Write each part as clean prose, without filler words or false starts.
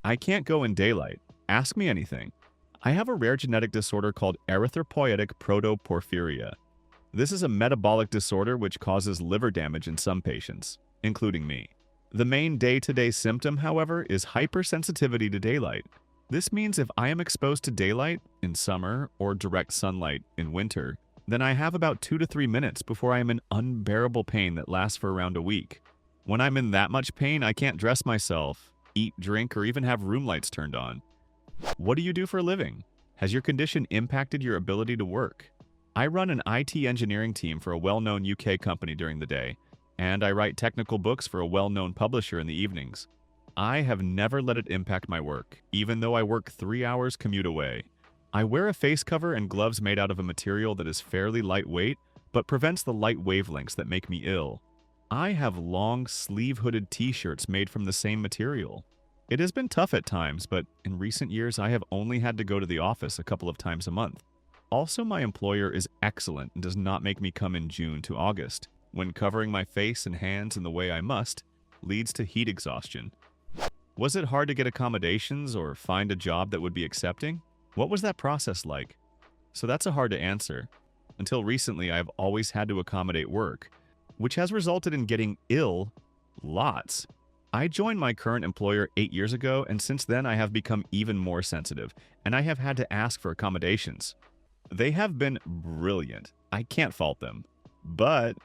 I can't go in daylight. Ask me anything. I have a rare genetic disorder called erythropoietic protoporphyria. This is a metabolic disorder which causes liver damage in some patients, including me. The main day-to-day symptom, however, is hypersensitivity to daylight. This means if I am exposed to daylight in summer or direct sunlight in winter, then I have about 2 to 3 minutes before I am in unbearable pain that lasts for around a week. When I'm in that much pain, I can't dress myself, eat, drink, or even have room lights turned on. What do you do for a living? Has your condition impacted your ability to work? I run an IT engineering team for a well-known UK company during the day, and I write technical books for a well-known publisher in the evenings. I have never let it impact my work, even though I work 3 hours commute away. I wear a face cover and gloves made out of a material that is fairly lightweight, but prevents the light wavelengths that make me ill. I have long, sleeve-hooded t-shirts made from the same material. It has been tough at times, but in recent years I have only had to go to the office a couple of times a month. Also, my employer is excellent and does not make me come in June to August, when covering my face and hands in the way I must leads to heat exhaustion. Was it hard to get accommodations or find a job that would be accepting? What was that process like? So that's a hard to answer. Until recently, I have always had to accommodate work, which has resulted in getting ill lots. I joined my current employer 8 years ago, and since then I have become even more sensitive, and I have had to ask for accommodations. They have been brilliant. I can't fault them. But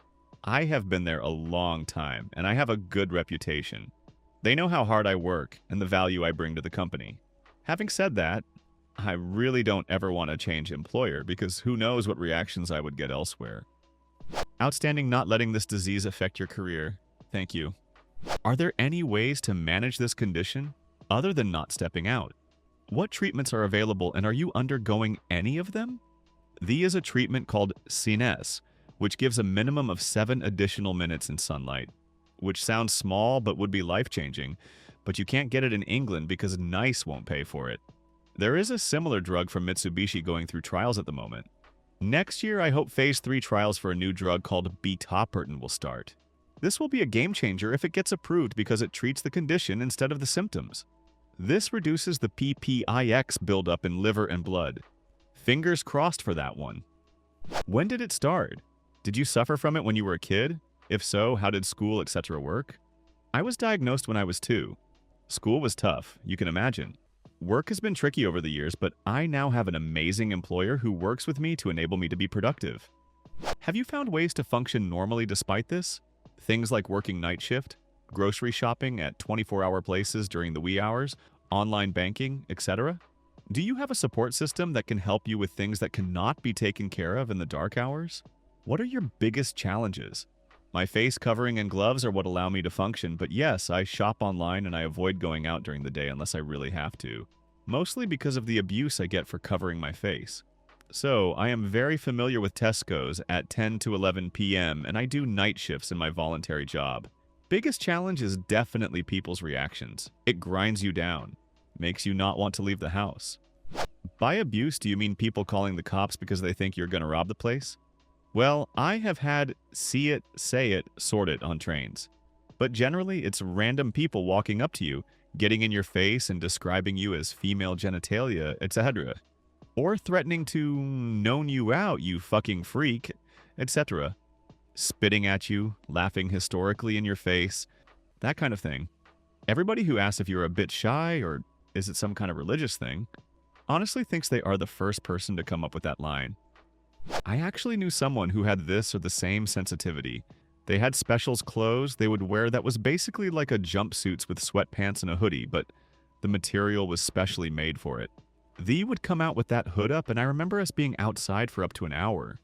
I have been there a long time, and I have a good reputation. They know how hard I work and the value I bring to the company. Having said that, I really don't ever want to change employer because who knows what reactions I would get elsewhere. Outstanding not letting this disease affect your career. Thank you. Are there any ways to manage this condition other than not stepping out? What treatments are available and are you undergoing any of them? The is a treatment called CNES, which gives a minimum of 7 additional minutes in sunlight, which sounds small but would be life-changing, but you can't get it in England because NICE won't pay for it. There is a similar drug from Mitsubishi going through trials at the moment. Next year, I hope Phase 3 trials for a new drug called bitopertin will start. This will be a game changer if it gets approved because it treats the condition instead of the symptoms. This reduces the PPIX buildup in liver and blood. Fingers crossed for that one. When did it start? Did you suffer from it when you were a kid? If so, how did school, etc. work? I was diagnosed when I was 2. School was tough, you can imagine. Work has been tricky over the years, but I now have an amazing employer who works with me to enable me to be productive. Have you found ways to function normally despite this? Things like working night shift, grocery shopping at 24-hour places during the wee hours, online banking, etc.? Do you have a support system that can help you with things that cannot be taken care of in the dark hours? What are your biggest challenges? My face covering and gloves are what allow me to function, but yes, I shop online and I avoid going out during the day unless I really have to, mostly because of the abuse I get for covering my face. So, I am very familiar with Tesco's at 10 to 11 p.m. and I do night shifts in my voluntary job. Biggest challenge is definitely people's reactions. It grinds you down, makes you not want to leave the house. By abuse, do you mean people calling the cops because they think you're going to rob the place? Well, I have had see it, say it, sort it on trains. But generally, it's random people walking up to you, getting in your face and describing you as female genitalia, etc. Or threatening to known you out, you fucking freak, etc. Spitting at you, laughing historically in your face, that kind of thing. Everybody who asks if you're a bit shy or is it some kind of religious thing, honestly thinks they are the first person to come up with that line. I actually knew someone who had this or the same sensitivity. They had specials clothes they would wear that was basically like a jumpsuits with sweatpants and a hoodie, but the material was specially made for it. They would come out with that hood up, and I remember us being outside for up to an hour.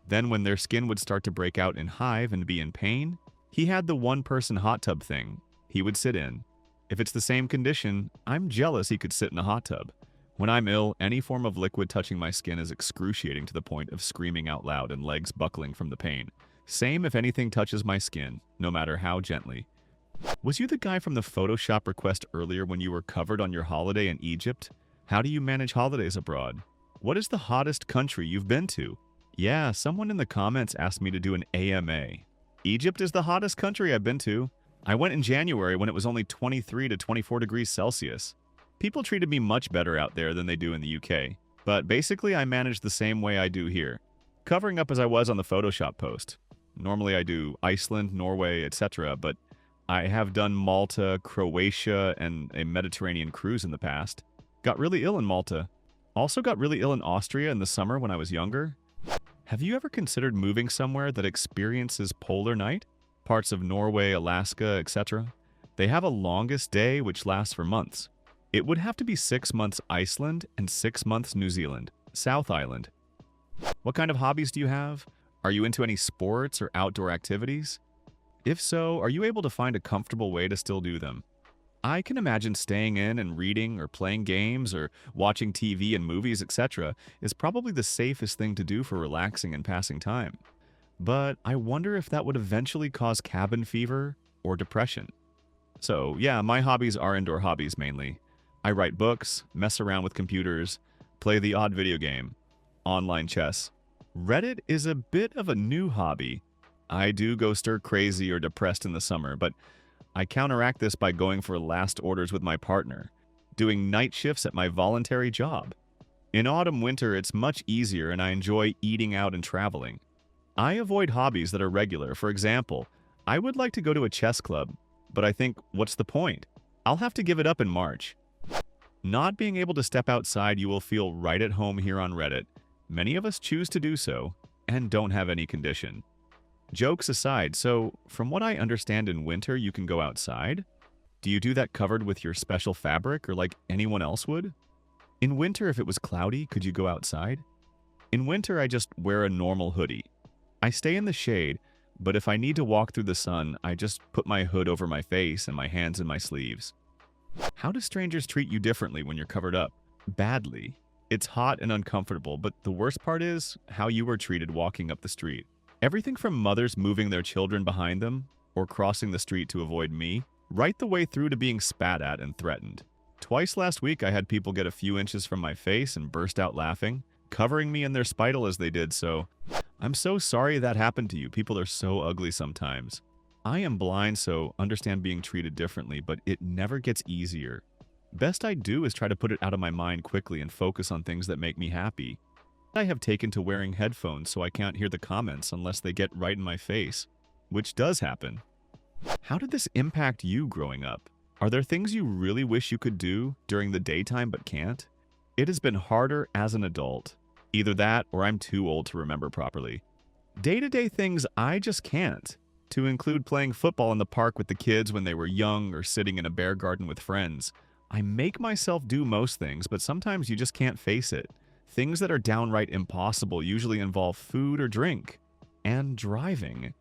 Then when their skin would start to break out in hive and be in pain, he had the one-person hot tub thing he would sit in. If it's the same condition, I'm jealous he could sit in a hot tub. When I'm ill, any form of liquid touching my skin is excruciating to the point of screaming out loud and legs buckling from the pain. Same if anything touches my skin, no matter how gently. Was you the guy from the Photoshop request earlier when you were covered on your holiday in Egypt? How do you manage holidays abroad? What is the hottest country you've been to? Yeah, someone in the comments asked me to do an AMA. Egypt is the hottest country I've been to. I went in January when it was only 23 to 24 degrees Celsius. People treated me much better out there than they do in the UK. But basically, I managed the same way I do here, covering up as I was on the Photoshop post. Normally I do Iceland, Norway, etc., but I have done Malta, Croatia, and a Mediterranean cruise in the past. Got really ill in Malta. Also got really ill in Austria in the summer when I was younger. Have you ever considered moving somewhere that experiences polar night? Parts of Norway, Alaska, etc. They have a longest day which lasts for months. It would have to be 6 months Iceland and 6 months New Zealand, South Island. What kind of hobbies do you have? Are you into any sports or outdoor activities? If so, are you able to find a comfortable way to still do them? I can imagine staying in and reading or playing games or watching TV and movies, etc. is probably the safest thing to do for relaxing and passing time. But I wonder if that would eventually cause cabin fever or depression. So yeah, my hobbies are indoor hobbies mainly. I write books, mess around with computers, play the odd video game, online chess. Reddit is a bit of a new hobby. I do go stir crazy or depressed in the summer, but I counteract this by going for last orders with my partner, doing night shifts at my voluntary job. In autumn-winter, it's much easier and I enjoy eating out and traveling. I avoid hobbies that are regular. For example, I would like to go to a chess club, but I think, what's the point? I'll have to give it up in March. Not being able to step outside, you will feel right at home here on Reddit. Many of us choose to do so and don't have any condition. Jokes aside, so from what I understand in winter you can go outside? Do you do that covered with your special fabric or like anyone else would? In winter, if it was cloudy, could you go outside? In winter, I just wear a normal hoodie. I stay in the shade, but if I need to walk through the sun, I just put my hood over my face and my hands in my sleeves. How do strangers treat you differently when you're covered up? Badly. It's hot and uncomfortable, but the worst part is how you were treated walking up the street. Everything from mothers moving their children behind them or crossing the street to avoid me, right the way through to being spat at and threatened. Twice last week I had people get a few inches from my face and burst out laughing, covering me in their spittle as they did so. I'm so sorry that happened to you. People are so ugly sometimes. I am blind, so understand being treated differently, but it never gets easier. Best I do is try to put it out of my mind quickly and focus on things that make me happy. I have taken to wearing headphones so I can't hear the comments unless they get right in my face, which does happen. How did this impact you growing up? Are there things you really wish you could do during the daytime but can't? It has been harder as an adult. Either that or I'm too old to remember properly. Day-to-day things I just can't, to include playing football in the park with the kids when they were young or sitting in a bear garden with friends. I make myself do most things, but sometimes you just can't face it. Things that are downright impossible usually involve food or drink. And driving.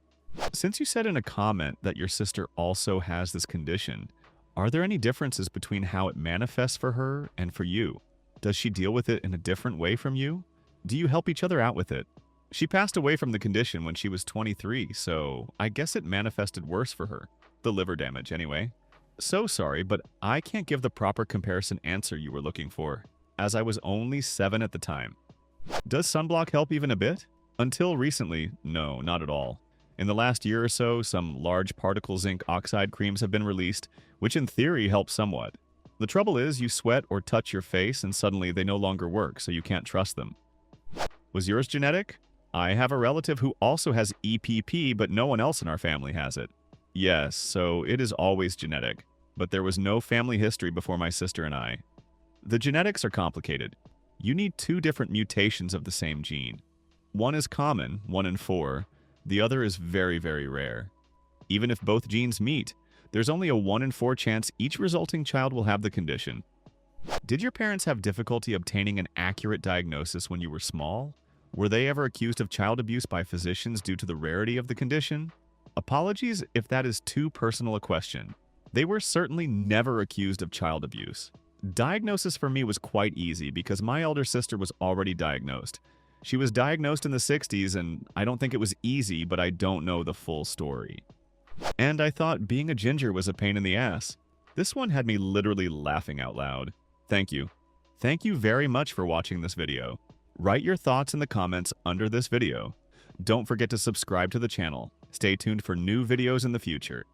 Since you said in a comment that your sister also has this condition, are there any differences between how it manifests for her and for you? Does she deal with it in a different way from you? Do you help each other out with it? She passed away from the condition when she was 23, so I guess it manifested worse for her. The liver damage, anyway. So sorry, but I can't give the proper comparison answer you were looking for, as I was only 7 at the time. Does sunblock help even a bit? Until recently, no, not at all. In the last year or so, some large particle zinc oxide creams have been released, which in theory help somewhat. The trouble is, you sweat or touch your face and suddenly they no longer work, so you can't trust them. Was yours genetic? I have a relative who also has EPP, but no one else in our family has it. Yes, so it is always genetic, but there was no family history before my sister and I. The genetics are complicated. You need 2 different mutations of the same gene. One is common, 1 in 4. The other is very, very rare. Even if both genes meet, there's only a 1 in 4 chance each resulting child will have the condition. Did your parents have difficulty obtaining an accurate diagnosis when you were small? Were they ever accused of child abuse by physicians due to the rarity of the condition? Apologies if that is too personal a question. They were certainly never accused of child abuse. Diagnosis for me was quite easy because my elder sister was already diagnosed. She was diagnosed in the 60s and I don't think it was easy, but I don't know the full story. And I thought being a ginger was a pain in the ass. This one had me literally laughing out loud. Thank you. Thank you very much for watching this video. Write your thoughts in the comments under this video. Don't forget to subscribe to the channel. Stay tuned for new videos in the future.